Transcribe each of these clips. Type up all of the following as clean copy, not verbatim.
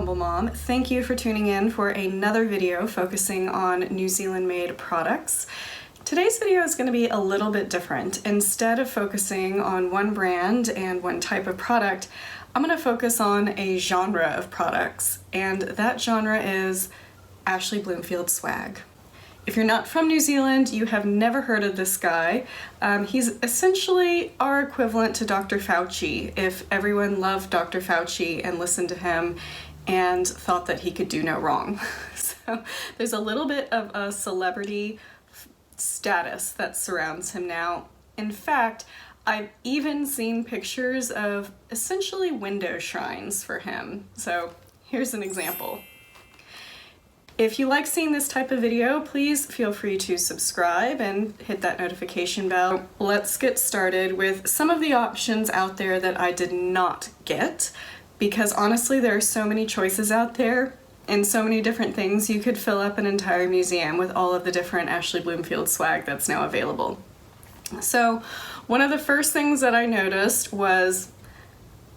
Humble Mom. Thank you for tuning in for another video focusing on New Zealand made products. Today's video is going to be a little bit different. Instead of focusing on one brand and one type of product, I'm going to focus on a genre of products, and that genre is Ashley Bloomfield swag. If you're not from New Zealand, you have never heard of this guy. He's essentially our equivalent to Dr. Fauci, if everyone loved Dr. Fauci and listened to him and thought that he could do no wrong. So there's a little bit of a celebrity status that surrounds him now. In fact, I've even seen pictures of essentially window shrines for him. So here's an example. If you like seeing this type of video, please feel free to subscribe and hit that notification bell. Let's get started with some of the options out there that I did not get, because honestly there are so many choices out there and so many different things. You could fill up an entire museum with all of the different Ashley Bloomfield swag that's now available. So one of the first things that I noticed was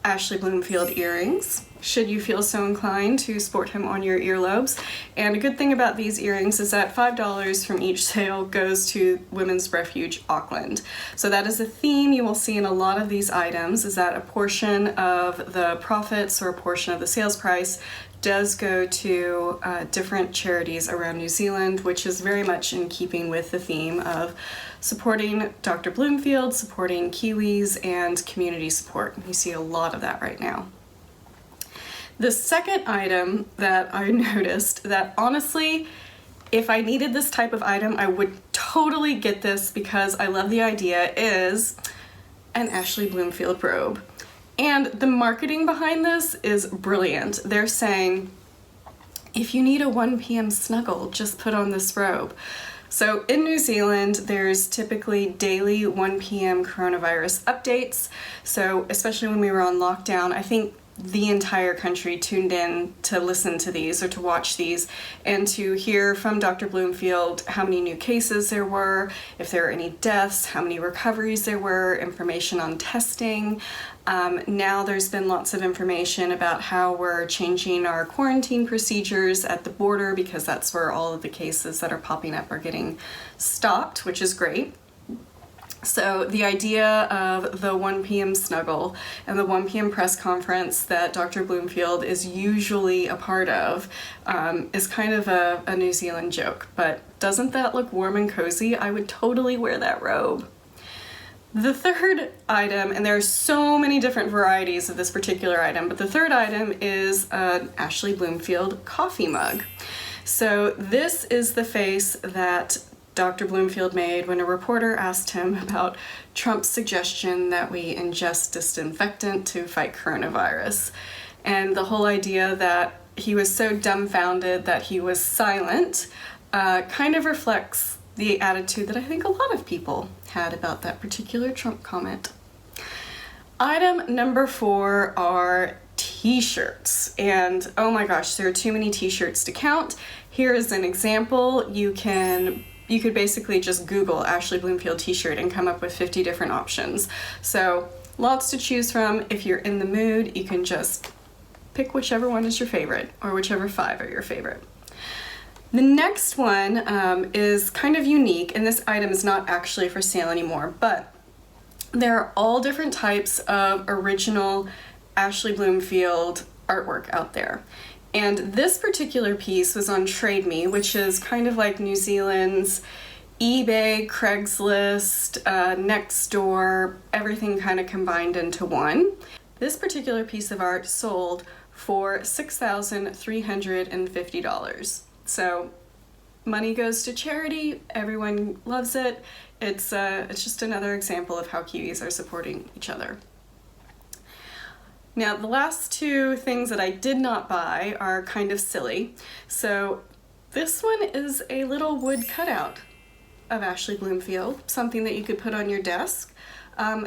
Ashley Bloomfield earrings, should you feel so inclined to sport him on your earlobes. And a good thing about these earrings is that $5 from each sale goes to Women's Refuge Auckland. So that is a theme you will see in a lot of these items, is that a portion of the profits or a portion of the sales price does go to different charities around New Zealand, which is very much in keeping with the theme of supporting Dr. Bloomfield, supporting Kiwis, and community support. You see a lot of that right now. The second item that I noticed that honestly, if I needed this type of item, I would totally get this because I love the idea, is an Ashley Bloomfield robe. And the marketing behind this is brilliant. They're saying, if you need a 1 p.m. snuggle, just put on this robe. So in New Zealand, there's typically daily 1 p.m. coronavirus updates. So especially when we were on lockdown, I think the entire country tuned in to listen to these or to watch these and to hear from Dr. Bloomfield how many new cases there were, if there were any deaths, how many recoveries there were, information on testing. Now there's been lots of information about how we're changing our quarantine procedures at the border, because that's where all of the cases that are popping up are getting stopped, which is great. So the idea of the 1 p.m. snuggle and the 1 p.m. press conference that Dr. Bloomfield is usually a part of is kind of a New Zealand joke, but doesn't that look warm and cozy? I would totally wear that robe. The third item, and there are so many different varieties of this particular item, but the third item is an Ashley Bloomfield coffee mug. So this is the face that Dr. Bloomfield made when a reporter asked him about Trump's suggestion that we ingest disinfectant to fight coronavirus. And the whole idea that he was so dumbfounded that he was silent kind of reflects the attitude that I think a lot of people had about that particular Trump comment. Item number 4 are T-shirts. And oh my gosh, there are too many T-shirts to count. Here is an example. You could basically just Google Ashley Bloomfield t-shirt and come up with 50 different options. So lots to choose from. If you're in the mood, you can just pick whichever one is your favorite, or whichever 5 are your favorite. The next one is kind of unique, and this item is not actually for sale anymore, but there are all different types of original Ashley Bloomfield artwork out there. And this particular piece was on Trade Me, which is kind of like New Zealand's eBay, Craigslist, Nextdoor, everything kind of combined into one. This particular piece of art sold for $6,350. So money goes to charity, everyone loves it. It's just another example of how Kiwis are supporting each other. Now, the last 2 things that I did not buy are kind of silly. So this one is a little wood cutout of Ashley Bloomfield, something that you could put on your desk.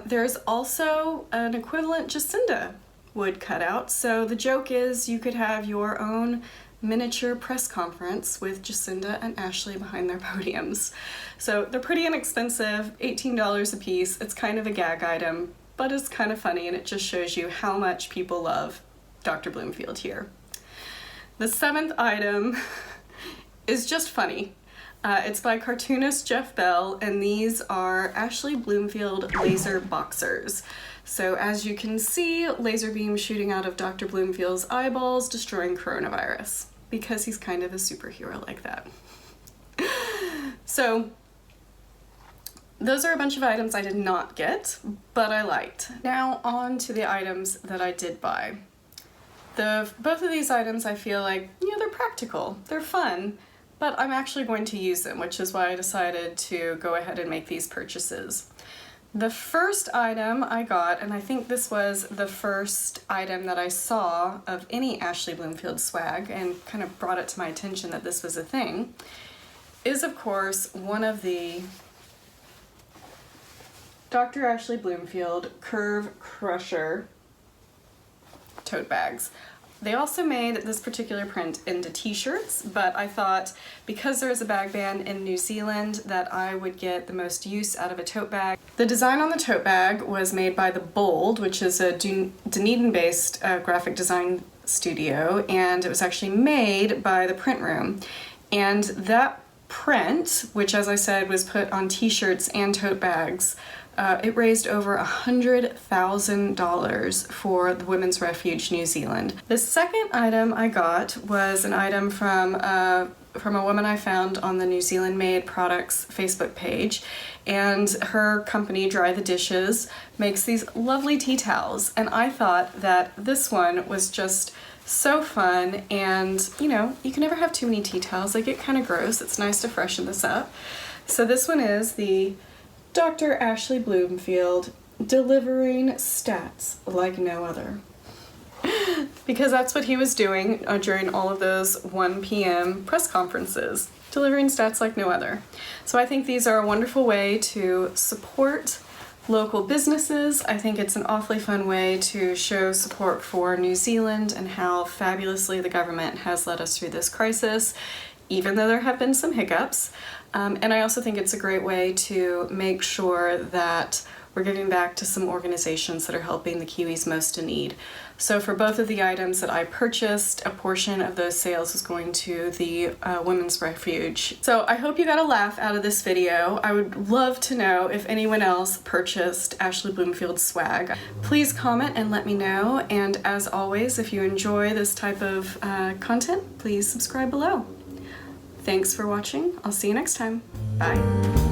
There's also an equivalent Jacinda wood cutout. So the joke is you could have your own miniature press conference with Jacinda and Ashley behind their podiums. So they're pretty inexpensive, $18 a piece. It's kind of a gag item, but it's kind of funny, and it just shows you how much people love Dr. Bloomfield here. The seventh item is just funny. It's by cartoonist Jeff Bell, and these are Ashley Bloomfield laser boxers. So as you can see, laser beam shooting out of Dr. Bloomfield's eyeballs, destroying coronavirus, because he's kind of a superhero like that. So those are a bunch of items I did not get, but I liked. Now on to the items that I did buy. Both of these items I feel like, you know, they're practical, they're fun, but I'm actually going to use them, which is why I decided to go ahead and make these purchases. The first item I got, and I think this was the first item that I saw of any Ashley Bloomfield swag and kind of brought it to my attention that this was a thing, is of course one of the Dr. Ashley Bloomfield Curve Crusher tote bags. They also made this particular print into t-shirts, but I thought because there is a bag ban in New Zealand that I would get the most use out of a tote bag. The design on the tote bag was made by The Bold, which is a Dunedin-based graphic design studio, and it was actually made by the Print Room. And that print, which as I said was put on t-shirts and tote bags, it raised over $100,000 for the Women's Refuge New Zealand. The second item I got was an item from a woman I found on the New Zealand Made Products Facebook page, and her company, Dry the Dishes, makes these lovely tea towels, and I thought that this one was just so fun, and you know, you can never have too many tea towels, they get kind of gross, it's nice to freshen this up. So this one is the Dr. Ashley Bloomfield delivering stats like no other. Because that's what he was doing during all of those 1 p.m. press conferences, delivering stats like no other. So I think these are a wonderful way to support local businesses. I think it's an awfully fun way to show support for New Zealand and how fabulously the government has led us through this crisis, even though there have been some hiccups. And I also think it's a great way to make sure that we're giving back to some organizations that are helping the Kiwis most in need. So for both of the items that I purchased, a portion of those sales is going to the Women's Refuge. So I hope you got a laugh out of this video. I would love to know if anyone else purchased Ashley Bloomfield swag. Please comment and let me know. And as always, if you enjoy this type of content, please subscribe below. Thanks for watching. I'll see you next time. Bye.